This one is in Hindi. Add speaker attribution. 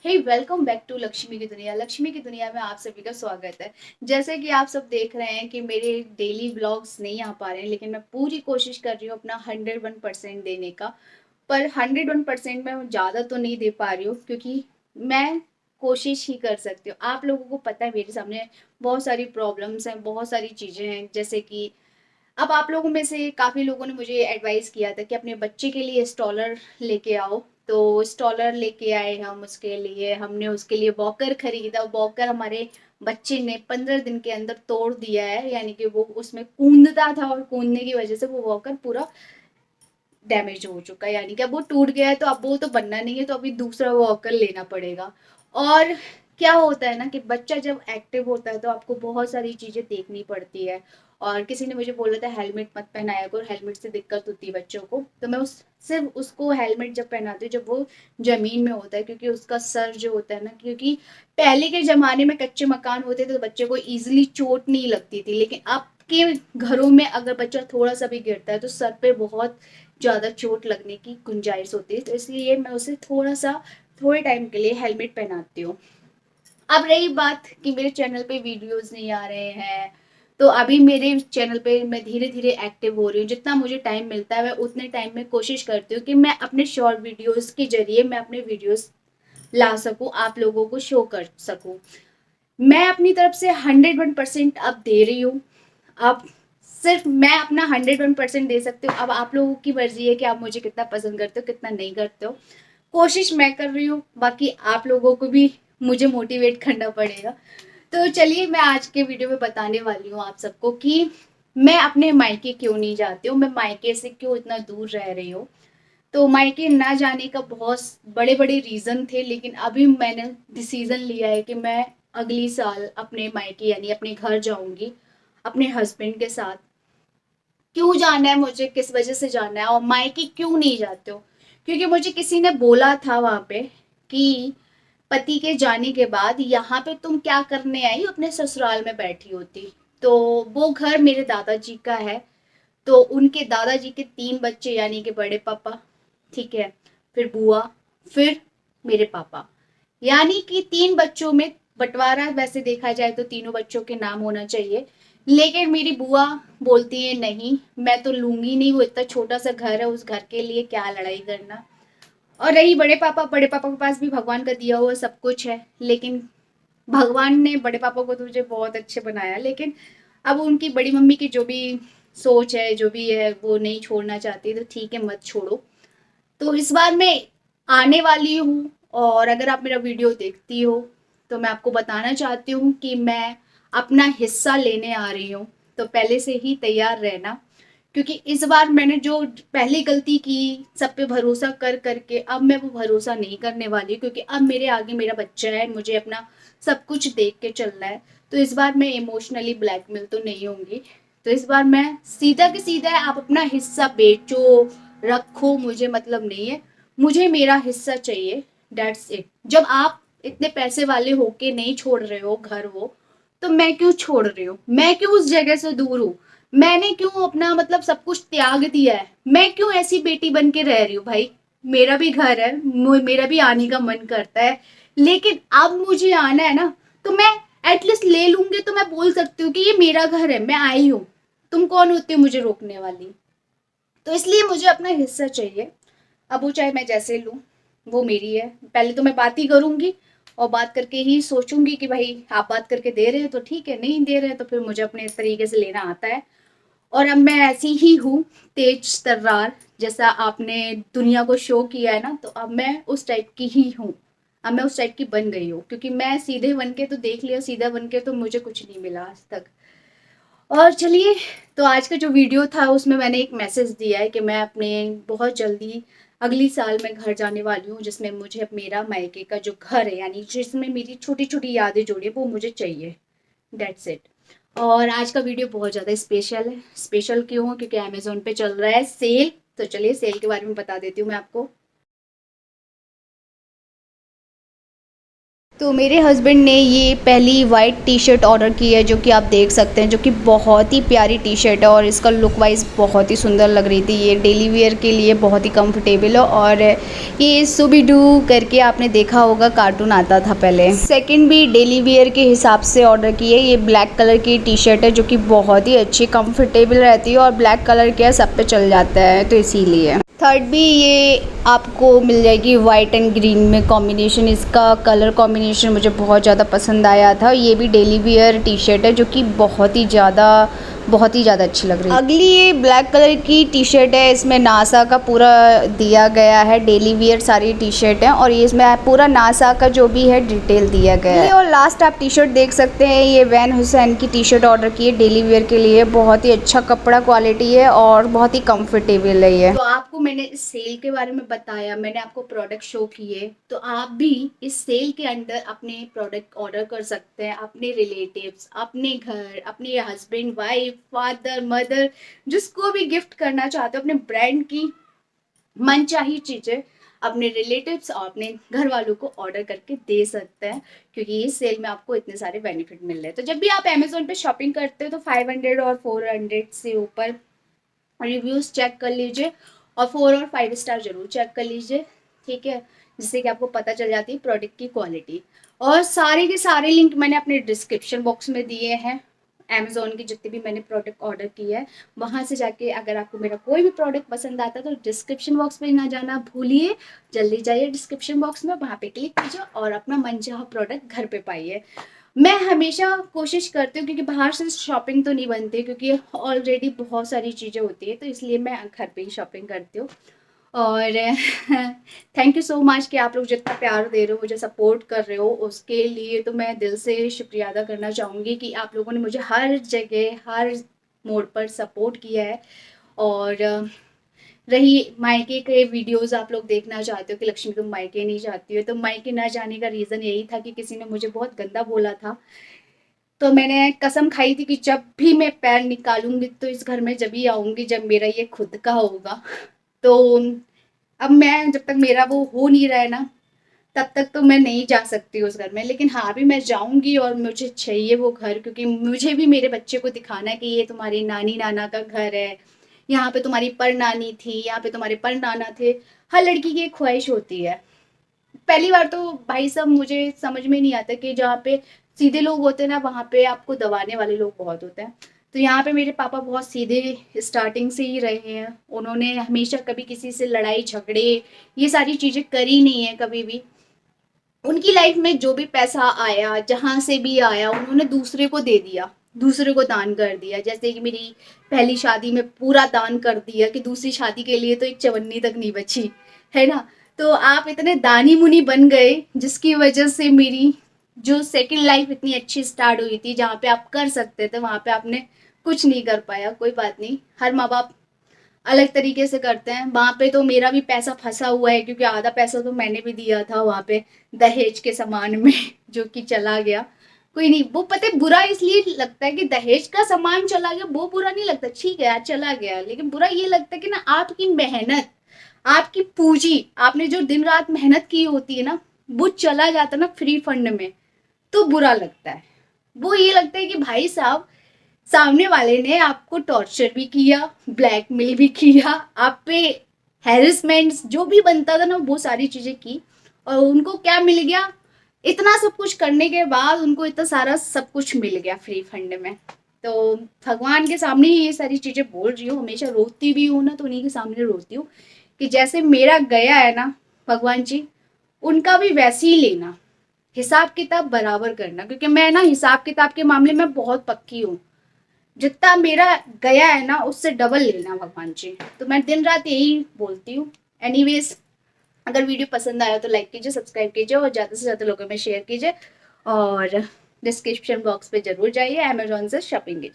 Speaker 1: Hey welcome back to Lakshmi की दुनिया। लक्ष्मी की दुनिया में आप सभी का स्वागत है। जैसे कि आप सब देख रहे हैं कि मेरे डेली व्लॉग्स नहीं आ पा रहे हैं, लेकिन मैं पूरी कोशिश कर रही हूँ अपना 101% देने का। पर 101% मैं ज़्यादा तो नहीं दे पा रही हूँ, क्योंकि मैं कोशिश ही कर सकती हूँ। आप लोगों को पता है मेरे सामने बहुत सारी प्रॉब्लम्स हैं, बहुत सारी चीज़ें हैं। जैसे कि अब आप लोगों में से काफ़ी लोगों ने मुझे एडवाइस किया था कि अपने बच्चे के लिए स्टॉलर लेके आओ। तो स्टॉलर लेके आए हम उसके लिए, हमने उसके लिए वॉकर खरीदा। वॉकर हमारे बच्चे ने 15 दिन के अंदर तोड़ दिया है, यानी कि वो उसमें कूदता था और कूदने की वजह से वो वॉकर पूरा डैमेज हो चुका है, यानी कि अब वो टूट गया है। तो अब वो तो बनना नहीं है, तो अभी दूसरा वॉकर लेना पड़ेगा। और क्या होता है ना कि बच्चा जब एक्टिव होता है तो आपको बहुत सारी चीज़ें देखनी पड़ती है। और किसी ने मुझे बोला था हेलमेट मत पहनाया करो, हेलमेट से दिक्कत होती है बच्चों को। तो मैं उस सिर्फ उसको हेलमेट जब पहनाती हूँ जब वो जमीन में होता है, क्योंकि उसका सर जो होता है ना, क्योंकि पहले के ज़माने में कच्चे मकान होते थे तो बच्चे को ईजिली चोट नहीं लगती थी, लेकिन अब के घरों में अगर बच्चा थोड़ा सा भी गिरता है तो सर पे बहुत ज़्यादा चोट लगने की गुंजाइश होती है। तो इसलिए मैं उसे थोड़े टाइम के लिए हेलमेट पहनाती हूँ। अब रही बात कि मेरे चैनल पे वीडियोस नहीं आ रहे हैं, तो अभी मेरे चैनल पे मैं धीरे धीरे एक्टिव हो रही हूँ। जितना मुझे टाइम मिलता है मैं उतने टाइम में कोशिश करती हूँ कि मैं अपने शॉर्ट वीडियोस के जरिए मैं अपने वीडियोस ला सकूँ, आप लोगों को शो कर सकूँ। मैं अपनी तरफ से 101% अब दे रही हूँ। अब सिर्फ मैं अपना 101% दे सकती हूँ। अब आप लोगों की मर्जी है कि आप मुझे कितना पसंद करते हो कितना नहीं करते हो। कोशिश मैं कर रही हूँ, बाकी आप लोगों को भी मुझे मोटिवेट करना पड़ेगा। तो चलिए मैं आज के वीडियो में बताने वाली हूँ आप सबको कि मैं अपने मायके क्यों नहीं जाती हूँ, मैं मायके से क्यों इतना दूर रह रही हूँ। तो मायके ना जाने का बहुत बड़े बड़े रीज़न थे, लेकिन अभी मैंने डिसीज़न लिया है कि मैं अगली साल अपने मायके यानी अपने घर जाऊंगी अपने हस्बैंड के साथ। क्यों जाना है, मुझे किस वजह से जाना है और मायके क्यों नहीं जाते हो, क्योंकि मुझे किसी ने बोला था वहाँ पे कि पति के जाने के बाद यहाँ पे तुम क्या करने आई, अपने ससुराल में बैठी होती। तो वो घर मेरे दादाजी का है। तो उनके दादाजी के 3 बच्चे, यानी कि बड़े पापा, ठीक है, फिर बुआ, फिर मेरे पापा, यानी कि 3 बच्चों में बंटवारा वैसे देखा जाए तो तीनों बच्चों के नाम होना चाहिए। लेकिन मेरी बुआ बोलती है नहीं, मैं तो लूंगी नहीं, वो इतना छोटा सा घर है, उस घर के लिए क्या लड़ाई करना। और रही बड़े पापा के पास भी भगवान का दिया हुआ सब कुछ है, लेकिन भगवान ने बड़े पापा को तो मुझे बहुत अच्छे बनाया, लेकिन अब उनकी बड़ी मम्मी की जो भी सोच है, जो भी है, वो नहीं छोड़ना चाहती। तो ठीक है, मत छोड़ो। तो इस बार मैं आने वाली हूँ, और अगर आप मेरा वीडियो देखती हो तो मैं आपको बताना चाहती हूँ कि मैं अपना हिस्सा लेने आ रही हूँ। तो पहले से ही तैयार रहना, क्योंकि इस बार मैंने जो पहली गलती की सब पे भरोसा कर करके, अब मैं वो भरोसा नहीं करने वाली, क्योंकि अब मेरे आगे मेरा बच्चा है, मुझे अपना सब कुछ देख के चलना है। तो इस बार मैं इमोशनली ब्लैकमेल तो नहीं होंगी। तो इस बार मैं सीधा के सीधा है, आप अपना हिस्सा बेचो रखो, मुझे मतलब नहीं है, मुझे मेरा हिस्सा चाहिए। That's it. जब आप इतने पैसे वाले होके नहीं छोड़ रहे हो घर वो, तो मैं क्यों छोड़ रही हूँ, मैं क्यों उस जगह से दूर हूँ, मैंने क्यों अपना मतलब सब कुछ त्याग दिया है, मैं क्यों ऐसी बेटी बन के रह रही हूँ भाई। मेरा भी घर है, मेरा भी आने का मन करता है, लेकिन अब मुझे आना है ना, तो मैं एटलीस्ट ले लूंगी, तो मैं बोल सकती हूँ कि ये मेरा घर है, मैं आई हूँ, तुम कौन होती हो मुझे रोकने वाली। तो इसलिए मुझे अपना हिस्सा चाहिए। अब वो चाहे मैं जैसे लूँ, वो मेरी है। पहले तो मैं बात ही करूंगी, और बात करके ही सोचूंगी कि भाई आप बात करके दे रहे हो तो ठीक है, नहीं दे रहे हैं तो फिर मुझे अपने तरीके से लेना आता है। और अब मैं ऐसी ही हूँ, तेज तर्रार, जैसा आपने दुनिया को शो किया है ना, तो अब मैं उस टाइप की ही हूँ। अब मैं उस टाइप की बन गई हूँ, क्योंकि मैं सीधे बन के तो देख लिया, सीधा बन के तो मुझे कुछ नहीं मिला आज तक। और चलिए, तो आज का जो वीडियो था उसमें मैंने एक मैसेज दिया है कि मैं अपने बहुत जल्दी अगली साल मैं घर जाने वाली हूँ, जिसमें मुझे मेरा मायके का जो घर है, यानी जिसमें मेरी छोटी छोटी यादें जुड़ी है, वो मुझे चाहिए। That's it. और आज का वीडियो बहुत ज़्यादा स्पेशल है। स्पेशल क्यों? क्योंकि अमेजोन पे चल रहा है सेल। तो चलिए सेल के बारे में बता देती हूँ मैं आपको। तो मेरे हस्बैंड ने ये पहली वाइट टी शर्ट ऑर्डर की है, जो कि आप देख सकते हैं, जो कि बहुत ही प्यारी टी शर्ट है और इसका लुक वाइज बहुत ही सुंदर लग रही थी। ये डेली वेयर के लिए बहुत ही कंफर्टेबल है और ये सुबी डू करके आपने देखा होगा, कार्टून आता था पहले। सेकंड भी डेली वेयर के हिसाब से ऑर्डर की है। ये ब्लैक कलर की टी शर्ट है, जो कि बहुत ही अच्छी कंफर्टेबल रहती है और ब्लैक कलर क्या सब पे चल जाता है, तो इसीलिए। थर्ड भी ये आपको मिल जाएगी वाइट एंड ग्रीन में कॉम्बिनेशन। इसका कलर कॉम्बिनेशन मुझे बहुत ज़्यादा पसंद आया था। ये भी डेली वियर टी शर्ट है, जो कि बहुत ही ज़्यादा अच्छी लग रही है। अगली ये ब्लैक कलर की टी शर्ट है, इसमें नासा का पूरा दिया गया है। डेली वियर सारी टी शर्ट है और ये इसमें पूरा नासा का जो भी है डिटेल दिया गया है। और लास्ट आप टी शर्ट देख सकते हैं, ये वैन हुसैन की टी शर्ट ऑर्डर की है डेली वियर के लिए। बहुत ही अच्छा कपड़ा क्वालिटी है और बहुत ही कंफर्टेबल है ये। तो आपको मैंने इस सेल के बारे में बताया, मैंने आपको प्रोडक्ट शो किए, तो आप भी इस सेल के अंदर अपने प्रोडक्ट ऑर्डर कर सकते हैं। अपने रिलेटिव्स, अपने घर, अपने हस्बैंड, वाइफ, फादर, मदर, जिसको भी गिफ्ट करना चाहते हो, अपने ब्रांड की मनचाही चीजें अपने रिलेटिव्स और अपने घर वालों को ऑर्डर करके दे सकते हैं, क्योंकि इस सेल में आपको इतने सारे बेनिफिट मिल रहे हैं। तो जब भी आप अमेजोन पे शॉपिंग करते हो तो 500 और 400 से ऊपर रिव्यूज चेक कर लीजिए और 4 और 5 स्टार जरूर चेक कर लीजिए, ठीक है, जिससे कि आपको पता चल जाती है प्रोडक्ट की क्वालिटी। और सारे के सारे लिंक मैंने अपने डिस्क्रिप्शन बॉक्स में दिए हैं। अमेजोन की जितने भी मैंने प्रोडक्ट ऑर्डर किए हैं, वहां से जाके अगर आपको मेरा कोई भी प्रोडक्ट पसंद आता है तो डिस्क्रिप्शन बॉक्स में ना जाना भूलिए, जल्दी जाइए डिस्क्रिप्शन बॉक्स में, वहां पे क्लिक कीजिए और अपना मनचाहा प्रोडक्ट घर पे पाइए। मैं हमेशा कोशिश करती हूँ, क्योंकि बाहर से शॉपिंग तो नहीं बनती, क्योंकि ऑलरेडी बहुत सारी चीज़ें होती है, तो इसलिए मैं घर पे ही शॉपिंग करती हूँ। और थैंक यू सो मच कि आप लोग जितना प्यार दे रहे हो, मुझे सपोर्ट कर रहे हो, उसके लिए तो मैं दिल से शुक्रिया अदा करना चाहूँगी कि आप लोगों ने मुझे हर जगह, हर मोड़ पर सपोर्ट किया है। और रही मायके के वीडियोस आप लोग देखना चाहते हो कि लक्ष्मी तुम मायके नहीं जाती हो, तो मायके ना जाने का रीज़न यही था कि किसी ने मुझे बहुत गंदा बोला था। तो मैंने कसम खाई थी कि जब भी मैं पैर निकालूंगी तो इस घर में जब ही आऊंगी जब मेरा ये खुद का होगा। तो अब मैं, जब तक मेरा वो हो नहीं रहा है ना, तब तक तो मैं नहीं जा सकती उस घर में। लेकिन हाँ, अभी मैं जाऊंगी और मुझे चाहिए वो घर, क्योंकि मुझे भी मेरे बच्चे को दिखाना है कि ये तुम्हारी नानी नाना का घर है, यहाँ पे तुम्हारी पर नानी थी, यहाँ पे तुम्हारे पर नाना थे। हर लड़की की एक ख्वाहिश होती है। पहली बार तो भाई साहब मुझे समझ में नहीं आता कि जहाँ पे सीधे लोग होते हैं ना, वहाँ पे आपको दबाने वाले लोग बहुत होते हैं। तो यहाँ पे मेरे पापा बहुत सीधे स्टार्टिंग से ही रहे हैं। उन्होंने हमेशा कभी किसी से लड़ाई झगड़े ये सारी चीजें करी नहीं है कभी भी। उनकी लाइफ में जो भी पैसा आया, जहां से भी आया, उन्होंने दूसरे को दे दिया, दूसरे को दान कर दिया। जैसे कि मेरी पहली शादी में पूरा दान कर दिया कि दूसरी शादी के लिए तो एक चवन्नी तक नहीं बची, है ना। तो आप इतने दानी मुनी बन गए, जिसकी वजह से मेरी जो सेकंड लाइफ इतनी अच्छी स्टार्ट हुई थी, जहाँ पे आप कर सकते थे, वहां पे आपने कुछ नहीं कर पाया। कोई बात नहीं, हर माँ बाप अलग तरीके से करते हैं। वहां पे तो मेरा भी पैसा फंसा हुआ है, क्योंकि आधा पैसा तो मैंने भी दिया था वहां पे दहेज के सामान में जो कि चला गया। कोई नहीं, वो पता है बुरा इसलिए लगता है कि दहेज का सामान चला गया, वो बुरा नहीं लगता, ठीक है यार चला गया, लेकिन बुरा ये लगता है कि ना आपकी मेहनत, आपकी पूंजी, आपने जो दिन रात मेहनत की होती है ना, वो चला जाता ना फ्री फंड में, तो बुरा लगता है। वो ये लगता है कि भाई साहब, सामने वाले ने आपको टॉर्चर भी किया, ब्लैकमेल भी किया, आप पे हैरेसमेंट जो भी बनता था ना, वो सारी चीजें की, और उनको क्या मिल गया? इतना सब कुछ करने के बाद उनको इतना सारा सब कुछ मिल गया फ्री फंड में। तो भगवान के सामने ही ये सारी चीजें बोल रही हूँ, हमेशा रोती भी हूँ ना, तो उन्हीं के सामने रोती हूँ कि जैसे मेरा गया है ना भगवान जी, उनका भी वैसे ही लेना, हिसाब किताब बराबर करना, क्योंकि मैं ना हिसाब किताब के मामले में बहुत पक्की हूँ। जितना मेरा गया है ना, उससे डबल लेना भगवान जी। तो मैं दिन रात यही बोलती हूँ। एनीवेज, अगर वीडियो पसंद आया तो लाइक कीजिए, सब्सक्राइब कीजिए और ज़्यादा से ज़्यादा लोगों में शेयर कीजिए। और डिस्क्रिप्शन बॉक्स पे जरूर जाइए, अमेजोन से शॉपिंग कीजिए।